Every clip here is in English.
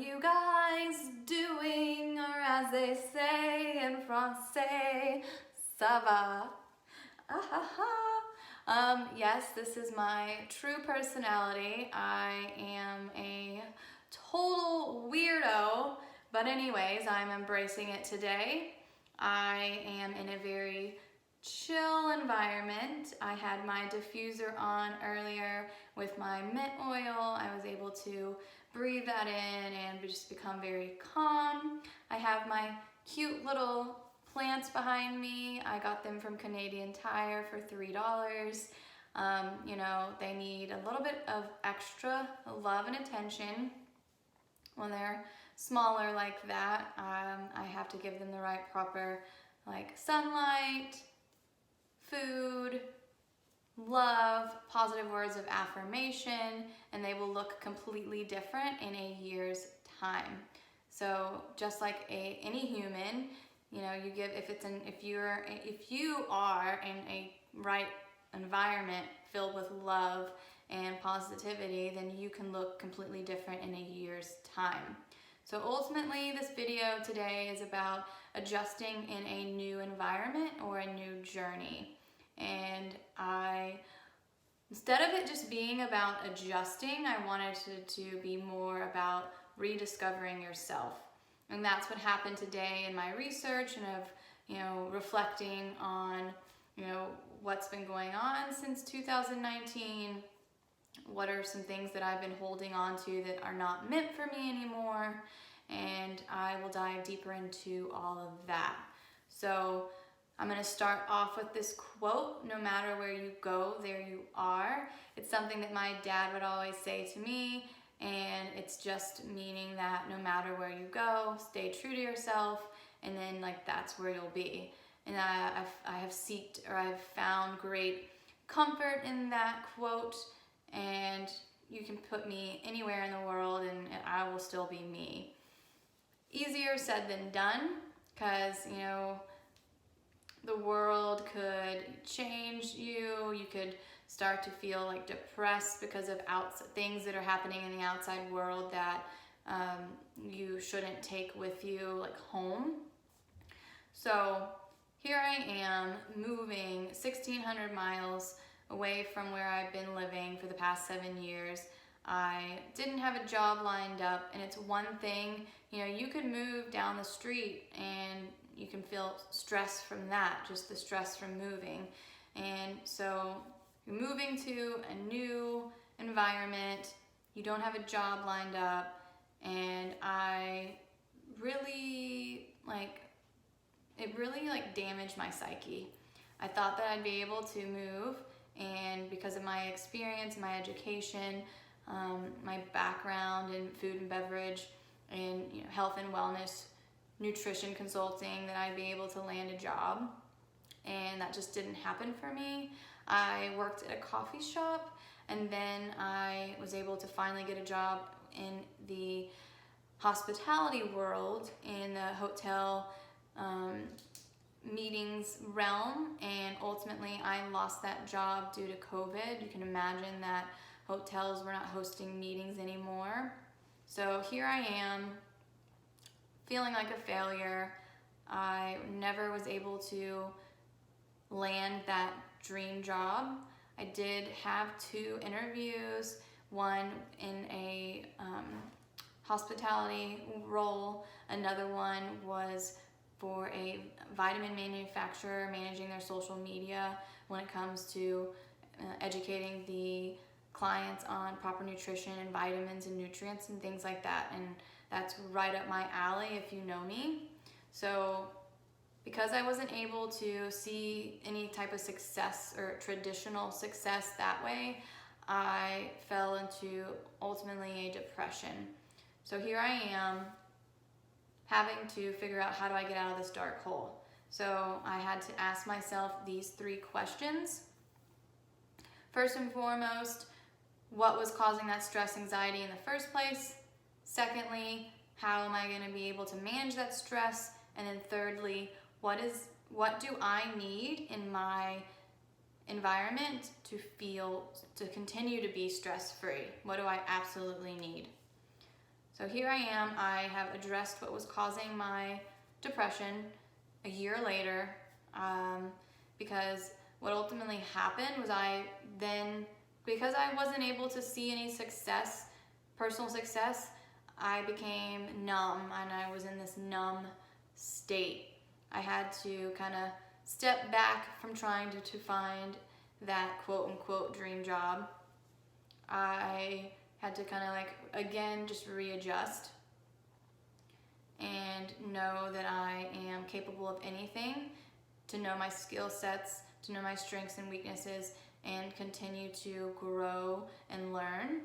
you guys doing? Or as they say in Francais, ça va? Yes, this is my true personality. I am a total weirdo, but anyways, I'm embracing it today. I am in a very chill environment. I had my diffuser on earlier with my mint oil. I was able to breathe that in and just become very calm. I have my cute little plants behind me. I got them from Canadian Tire for $3. You know, they need a little bit of extra love and attention when they're smaller like that. I have to give them the right proper sunlight, food, love, positive words of affirmation, and they will look completely different in a year's time. So just like any human, you know, you give if you are in a right environment filled with love and positivity, then you can look completely different in a year's time. So ultimately, this video today is about adjusting in a new environment or a new journey. And instead of it just being about adjusting, I wanted to be more about rediscovering yourself. And that's what happened today in my research and of, reflecting on, what's been going on since 2019. What are some things that I've been holding on to that are not meant for me anymore? And I will dive deeper into all of that. So I'm going to start off with this quote: no matter where you go, there you are. It's something that my dad would always say to me, and it's just meaning that no matter where you go, stay true to yourself, and then that's where you'll be. And I've found great comfort in that quote, and you can put me anywhere in the world and I will still be me. Easier said than done, because the world could change you. You could start to feel depressed because of things that are happening in the outside world that you shouldn't take with you home. So here I am moving 1,600 miles away from where I've been living for the past 7 years. I didn't have a job lined up, and it's one thing, you could move down the street and you can feel stress from that, just the stress from moving. And so you're moving to a new environment, you don't have a job lined up, and it really damaged my psyche. I thought that I'd be able to move, and because of my experience, my education, my background in food and beverage and health and wellness, nutrition consulting, that I'd be able to land a job, and that just didn't happen for me. I worked at a coffee shop, and then I was able to finally get a job in the hospitality world, in the hotel meetings realm, and ultimately I lost that job due to COVID. You can imagine that hotels were not hosting meetings anymore. So here I am, feeling like a failure. I never was able to land that dream job. I did have 2 interviews, one in a hospitality role, another one was for a vitamin manufacturer, managing their social media when it comes to educating the clients on proper nutrition and vitamins and nutrients and things like that. And that's right up my alley if you know me. So because I wasn't able to see any type of success or traditional success that way, I fell into ultimately a depression. So here I am, having to figure out, how do I get out of this dark hole? So I had to ask myself these 3 questions. First and foremost, what was causing that stress, anxiety in the first place? Secondly, how am I going to be able to manage that stress? And then thirdly, what do I need in my environment to continue to be stress-free? What do I absolutely need? So here I am, I have addressed what was causing my depression a year later, because what ultimately happened was because I wasn't able to see any success, personal success, I became numb, and I was in this numb state. I had to kind of step back from trying to find that quote unquote dream job. I had to kind of like, again, just readjust and know that I am capable of anything, to know my skill sets, to know my strengths and weaknesses, and continue to grow and learn.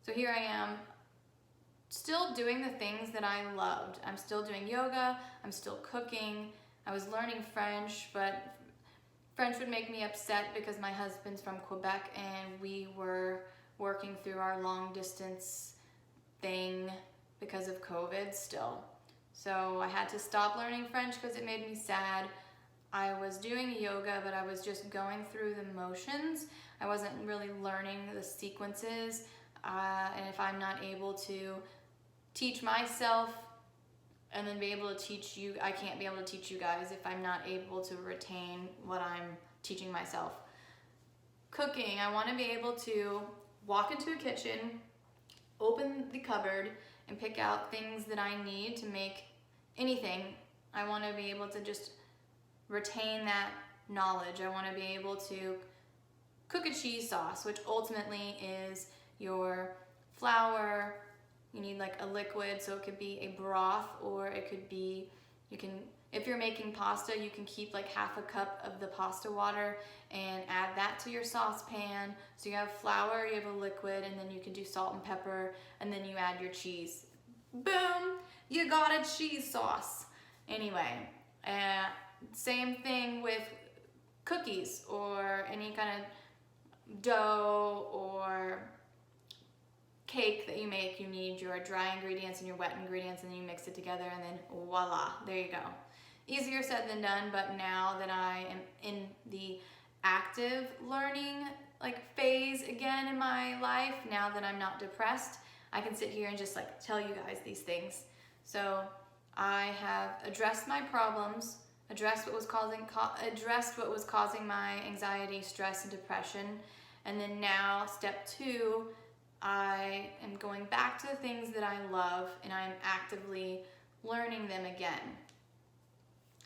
So here I am, still doing the things that I loved. I'm still doing yoga, I'm still cooking, I was learning French, but French would make me upset because my husband's from Quebec and we were working through our long distance thing because of COVID still. So I had to stop learning French because it made me sad. I was doing yoga, but I was just going through the motions. I wasn't really learning the sequences. And if I'm not able to teach myself and then be able to teach you, I can't be able to teach you guys if I'm not able to retain what I'm teaching myself. Cooking, I want to be able to walk into a kitchen, open the cupboard, and pick out things that I need to make anything. I want to be able to just retain that knowledge. I want to be able to cook a cheese sauce, which ultimately is your flour. You need like a liquid, so it could be a broth, or it could be, if you're making pasta, you can keep like half a cup of the pasta water and add that to your saucepan. So you have flour, you have a liquid, and then you can do salt and pepper, and then you add your cheese. Boom! You got a cheese sauce. Anyway, same thing with cookies or any kind of dough or cake that you make. You need your dry ingredients and your wet ingredients, and then you mix it together, and then voila, there you go. Easier said than done, but now that I am in the active learning phase again in my life, now that I'm not depressed, I can sit here and just tell you guys these things. So I have addressed my problems, addressed what was causing my anxiety, stress, and depression, and then now step 2, I am going back to the things that I love, and I am actively learning them again.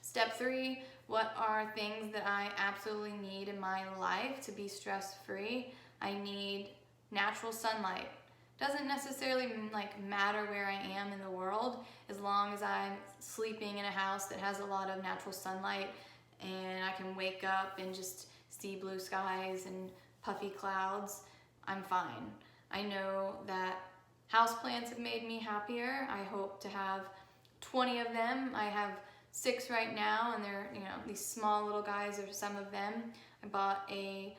Step 3, what are things that I absolutely need in my life to be stress-free? I need natural sunlight. Doesn't necessarily matter where I am in the world, as long as I'm sleeping in a house that has a lot of natural sunlight and I can wake up and just see blue skies and puffy clouds, I'm fine. I know that houseplants have made me happier. I hope to have 20 of them. I have 6 right now, and they're, these small little guys are some of them. I bought a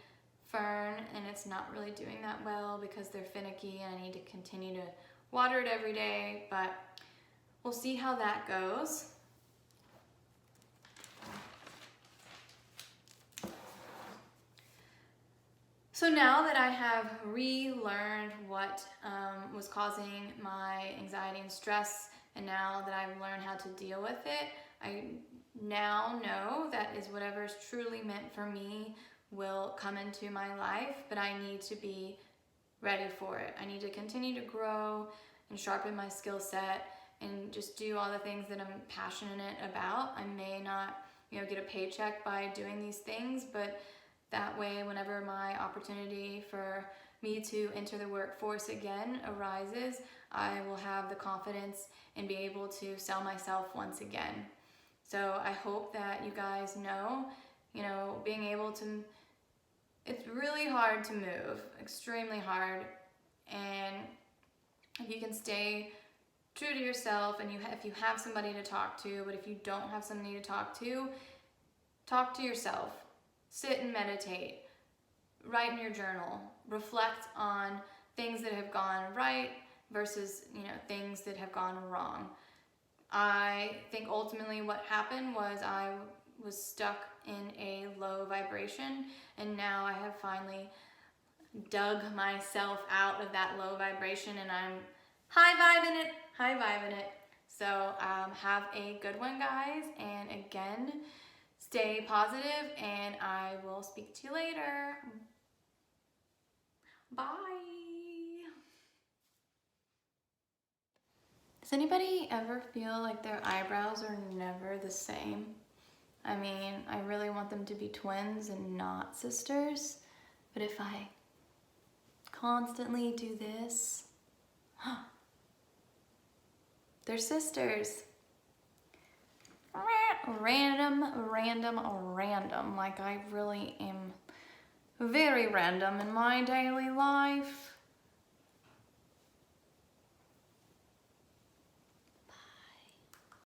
fern, and it's not really doing that well because they're finicky, and I need to continue to water it every day, but we'll see how that goes. So now that I have relearned what was causing my anxiety and stress, and now that I've learned how to deal with it, I now know that is whatever is truly meant for me will come into my life, but I need to be ready for it. I need to continue to grow and sharpen my skill set and just do all the things that I'm passionate about. I may not, get a paycheck by doing these things, but that way, whenever my opportunity for me to enter the workforce again arises, I will have the confidence and be able to sell myself once again. So I hope that you guys know, being able to, it's really hard to move, extremely hard. And if you can stay true to yourself, and if you have somebody to talk to, but if you don't have somebody to talk to yourself. Sit and meditate, write in your journal, reflect on things that have gone right versus, things that have gone wrong. I think ultimately what happened was I was stuck in a low vibration, and now I have finally dug myself out of that low vibration, and I'm high vibing it, high vibing it. So have a good one, guys. And again, stay positive, and I will speak to you later. Bye. Does anybody ever feel like their eyebrows are never the same? I mean, I really want them to be twins and not sisters, but if I constantly do this, they're sisters. Random, like I really am very random in my daily life.